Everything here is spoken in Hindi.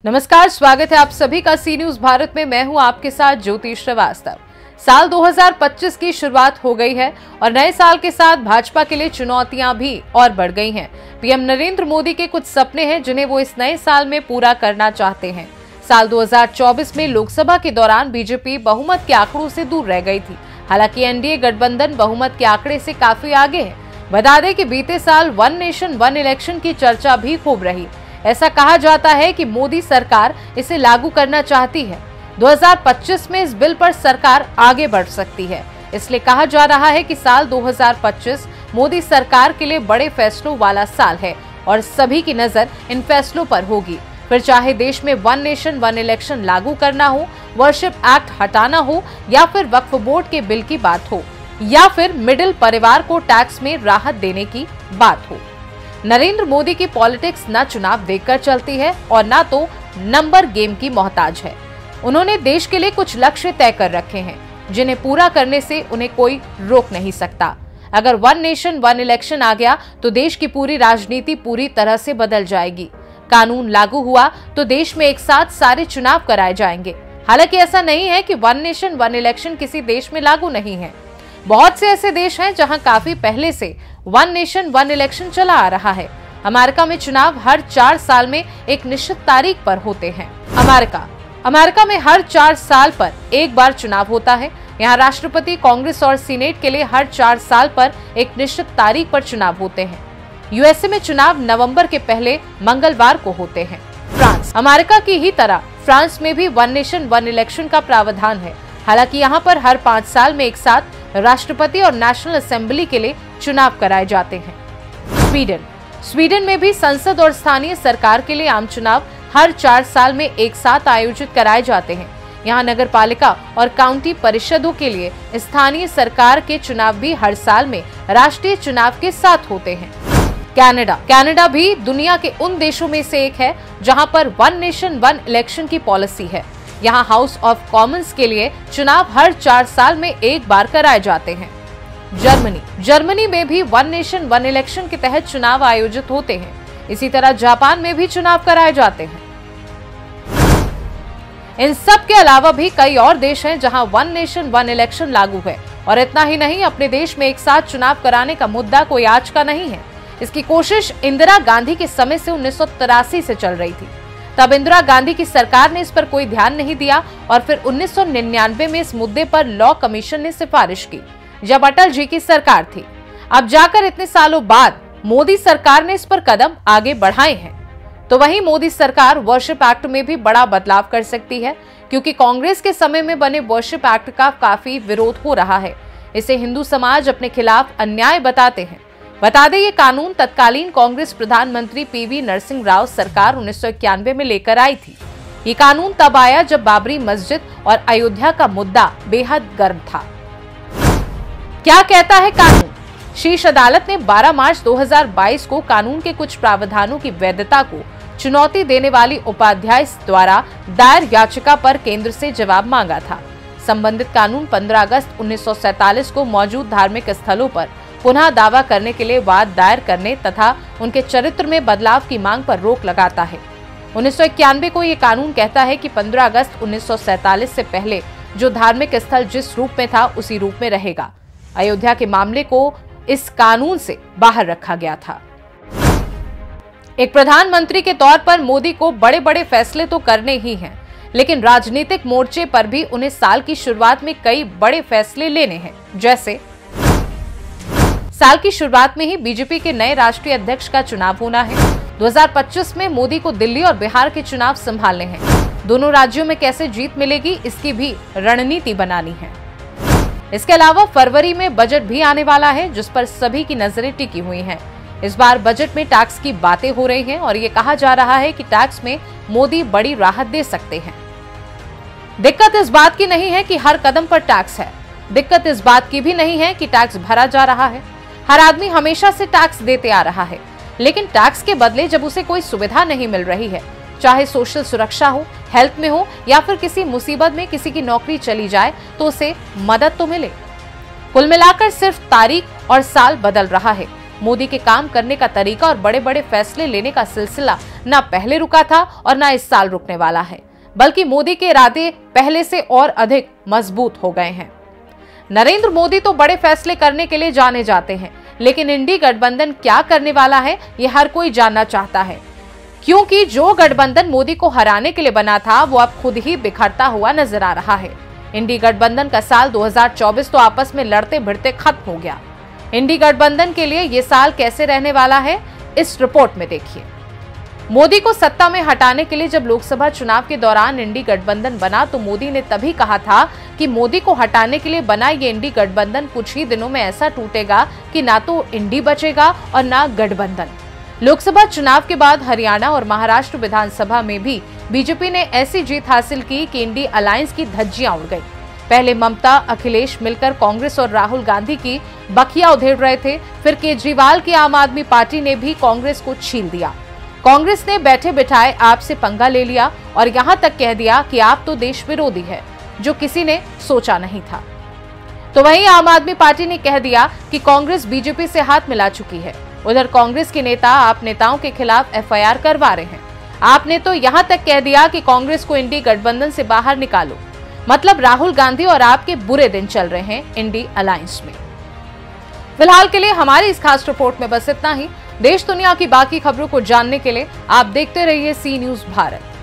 नमस्कार, स्वागत है आप सभी का सी न्यूज भारत में। मैं हूं आपके साथ ज्योति श्रीवास्तव। साल 2025 की शुरुआत हो गई है और नए साल के साथ भाजपा के लिए चुनौतियां भी और बढ़ गई हैं। पीएम नरेंद्र मोदी के कुछ सपने हैं जिन्हें वो इस नए साल में पूरा करना चाहते हैं। साल 2024 में लोकसभा के दौरान बीजेपी बहुमत के आंकड़ों से दूर रह गई थी। हालांकि एनडीए गठबंधन बहुमत के आंकड़े से काफी आगे है। बता दें कि बीते साल वन नेशन वन इलेक्शन की चर्चा भी खूब रही। ऐसा कहा जाता है कि मोदी सरकार इसे लागू करना चाहती है। 2025 में इस बिल पर सरकार आगे बढ़ सकती है। इसलिए कहा जा रहा है कि साल 2025 मोदी सरकार के लिए बड़े फैसलों वाला साल है और सभी की नजर इन फैसलों पर होगी। फिर चाहे देश में वन नेशन वन इलेक्शन लागू करना हो, वर्शिप एक्ट हटाना हो या फिर वक्फ बोर्ड के बिल की बात हो या फिर मिडिल परिवार को टैक्स में राहत देने की बात हो। नरेंद्र मोदी की पॉलिटिक्स न चुनाव देखकर चलती है और न तो नंबर गेम की मोहताज है। उन्होंने देश के लिए कुछ लक्ष्य तय कर रखे हैं जिन्हें पूरा करने से उन्हें कोई रोक नहीं सकता। अगर वन नेशन वन इलेक्शन आ गया तो देश की पूरी राजनीति पूरी तरह से बदल जाएगी। कानून लागू हुआ तो देश में एक साथ सारे चुनाव कराए जाएंगे। हालांकि ऐसा नहीं है कि वन नेशन वन इलेक्शन किसी देश में लागू नहीं है। बहुत से ऐसे देश हैं जहां काफी पहले से वन नेशन वन इलेक्शन चला आ रहा है। अमेरिका में चुनाव हर 4 साल में एक निश्चित तारीख पर होते हैं। अमेरिका में हर 4 साल पर एक बार चुनाव होता है। यहाँ राष्ट्रपति, कांग्रेस और सीनेट के लिए हर 4 साल पर एक निश्चित तारीख पर चुनाव होते हैं। यूएसए में चुनाव नवंबर के पहले मंगलवार को होते हैं। फ्रांस, अमेरिका की ही तरह फ्रांस में भी वन नेशन वन इलेक्शन का प्रावधान है। हालांकि यहाँ पर हर 5 साल में एक साथ राष्ट्रपति और नेशनल असेंबली के लिए चुनाव कराए जाते हैं। स्वीडन में भी संसद और स्थानीय सरकार के लिए आम चुनाव हर 4 साल में एक साथ आयोजित कराए जाते हैं। यहाँ नगर पालिका और काउंटी परिषदों के लिए स्थानीय सरकार के चुनाव भी हर साल में राष्ट्रीय चुनाव के साथ होते हैं। कनाडा भी दुनिया के उन देशों में से एक है जहाँ पर वन नेशन वन इलेक्शन की पॉलिसी है। यहाँ हाउस ऑफ कॉमन्स के लिए चुनाव हर 4 साल में एक बार कराए जाते हैं। जर्मनी में भी वन नेशन वन इलेक्शन के तहत चुनाव आयोजित होते हैं। इसी तरह जापान में भी चुनाव कराए जाते हैं। इन सब के अलावा भी कई और देश हैं जहां वन नेशन वन इलेक्शन लागू है। और इतना ही नहीं, अपने देश में एक साथ चुनाव कराने का मुद्दा कोई आज का नहीं है। इसकी कोशिश इंदिरा गांधी के समय से 1983 से चल रही थी। तब इंदिरा गांधी की सरकार ने इस पर कोई ध्यान नहीं दिया और फिर 1999 में इस मुद्दे पर लॉ कमीशन ने सिफारिश की, जब अटल जी की सरकार थी। अब जाकर इतने सालों बाद मोदी सरकार ने इस पर कदम आगे बढ़ाए हैं। तो वहीं मोदी सरकार वर्शिप एक्ट में भी बड़ा बदलाव कर सकती है, क्योंकि कांग्रेस के समय में बने वर्शिप एक्ट का काफी विरोध हो रहा है। इसे हिंदू समाज अपने खिलाफ अन्याय बताते हैं। बता दें, ये कानून तत्कालीन कांग्रेस प्रधानमंत्री पीवी नरसिंह राव सरकार 1991 में लेकर आई थी। ये कानून तब आया जब बाबरी मस्जिद और अयोध्या का मुद्दा बेहद गर्म था। क्या कहता है कानून? शीर्ष अदालत ने 12 मार्च 2022 को कानून के कुछ प्रावधानों की वैधता को चुनौती देने वाली उपाध्याय द्वारा दायर याचिका पर केंद्र से जवाब मांगा था। संबंधित कानून 15 अगस्त 1947 को मौजूद धार्मिक स्थलों पर पुनः दावा करने के लिए वाद दायर करने तथा उनके चरित्र में बदलाव की मांग पर रोक लगाता है। 1991 को ये कानून कहता है कि 15 अगस्त 1947 से पहले जो धार्मिक स्थल जिस रूप में था उसी रूप में रहेगा। अयोध्या के मामले को इस कानून से बाहर रखा गया था। एक प्रधानमंत्री के तौर पर मोदी को बड़े बड़े फैसले तो करने ही हैं, लेकिन राजनीतिक मोर्चे पर भी उन्हें साल की शुरुआत में कई बड़े फैसले लेने हैं। जैसे साल की शुरुआत में ही बीजेपी के नए राष्ट्रीय अध्यक्ष का चुनाव होना है। 2025 में मोदी को दिल्ली और बिहार के चुनाव संभालने हैं। दोनों राज्यों में कैसे जीत मिलेगी, इसकी भी रणनीति बनानी है। इसके अलावा फरवरी में बजट भी आने वाला है, जिस पर सभी की नजरें टिकी हुई हैं। इस बार बजट में टैक्स की बातें हो रही हैं और ये कहा जा रहा है कि टैक्स में मोदी बड़ी राहत दे सकते हैं। दिक्कत इस बात की नहीं है कि हर कदम पर टैक्स है। दिक्कत इस बात की भी नहीं है कि टैक्स भरा जा रहा है। हर आदमी हमेशा से टैक्स देते आ रहा है, लेकिन टैक्स के बदले जब उसे कोई सुविधा नहीं मिल रही है, चाहे सोशल सुरक्षा हो, हेल्थ में हो या फिर किसी मुसीबत में किसी की नौकरी चली जाए, तो उसे मदद तो मिले। कुल मिलाकर सिर्फ तारीख और साल बदल रहा है, मोदी के काम करने का तरीका और बड़े बड़े फैसले लेने का सिलसिला न पहले रुका था और न इस साल रुकने वाला है, बल्कि मोदी के इरादे पहले से और अधिक मजबूत हो गए हैं। नरेंद्र मोदी तो बड़े फैसले करने के लिए जाने जाते हैं, लेकिन इंडी गठबंधन क्या करने वाला है ये हर कोई जानना चाहता है, क्योंकि जो गठबंधन मोदी को हराने के लिए बना था वो अब खुद ही बिखरता हुआ नजर आ रहा है। इंडी गठबंधन का साल 2024 तो आपस में लड़ते भिड़ते खत्म हो गया। इंडी गठबंधन के लिए ये साल कैसे रहने वाला है, इस रिपोर्ट में देखिए। मोदी को सत्ता में हटाने के लिए जब लोकसभा चुनाव के दौरान इंडी गठबंधन बना तो मोदी ने तभी कहा था कि मोदी को हटाने के लिए बना ये इंडी गठबंधन कुछ ही दिनों में ऐसा टूटेगा कि ना तो इंडी बचेगा और ना गठबंधन। लोकसभा चुनाव के बाद हरियाणा और महाराष्ट्र विधानसभा में भी बीजेपी ने ऐसी जीत हासिल की कि इंडी अलायंस की धज्जियां उड़ गई। पहले ममता, अखिलेश मिलकर कांग्रेस और राहुल गांधी की बखिया उधेड़ रहे थे, फिर केजरीवाल की आम आदमी पार्टी ने भी कांग्रेस को छील दिया। कांग्रेस ने बैठे बिठाए आपसे पंगा ले लिया और यहां तक कह दिया कि आप तो देश विरोधी है, जो किसी ने सोचा नहीं था। तो वहीं आम आदमी पार्टी ने कह दिया कि कांग्रेस बीजेपी से हाथ मिला चुकी है। उधर कांग्रेस के नेता आप नेताओं के खिलाफ एफआईआर करवा रहे हैं। आपने तो यहां तक कह दिया कि कांग्रेस को इंडी गठबंधन से बाहर निकालो। मतलब राहुल गांधी और आपके बुरे दिन चल रहे हैं इंडी अलायंस में। फिलहाल के लिए हमारी इस खास रिपोर्ट में बस इतना ही। देश दुनिया की बाकी खबरों को जानने के लिए आप देखते रहिए सी न्यूज़ भारत।